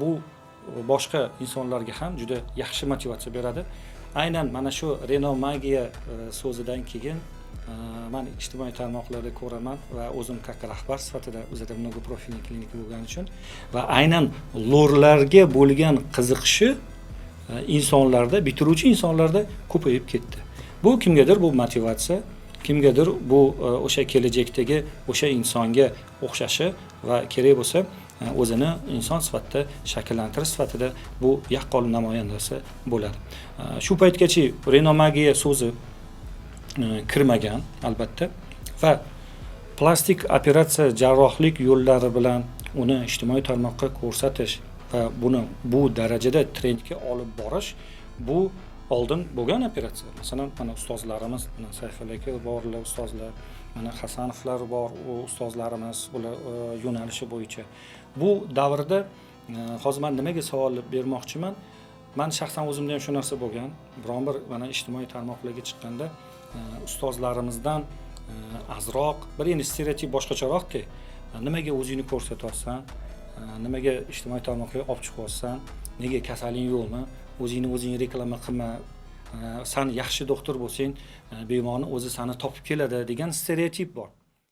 bu boshqa insonlarga ham juda yaxshi motivatsiya beradi. Aynan mana shu renomagiya so'zidan keyin men ijtimoiy tarmoqlarda ko'raman va o'zim как rahbar sifatida o'zida mnogoprofilniy klinika bo'lgani uchun va aynan lorlarga bo'lgan qiziqishi insonlarda, bitiruvchi insonlarda ko'payib ketdi. Bu kimgadir bu motivatsiya, kimgadir bu o'sha kelajakdagi o'sha insonga o'xshashi va kerak bo'lsa o'zini inson sifatida shakllantirish sifatida bu yaqqol namoyandasi bo'ladi. Shu paytgacha renomagiya so'zi kirmagan albatta va plastik operatsiya jarrohlik yo'llari bilan uni ijtimoiy tarmoqqa ko'rsatish va buni bu darajada trendga olib borish bu oldin bo'lgan operatsiya. Masalan, mana ustozlarimiz, mana Sayful aka borlar ustozlar, mana Hasanovlar bor, u ustozlarimiz ular yo'nalishi bo'yicha. Bu davrda hozir men nimaga savol bermoqchiman? Men shaxsan o'zimda ham shu narsa bo'lgan. Biron bir mana ijtimoiy tarmoqlarga chiqqanda ustozlarimizdan azroq, bir endi stereotip boshqacharoqki, nimaga o'zingni ko'rsatyapsan, nimaga ijtimoiy tarmoqlarga olib chiqyapsan, nega kasaling yo'qmi, o'zing reklama qilma, sen yaxshi doktor bo'lsang, bemorni o'zi seni topib keladi degan stereotip bor.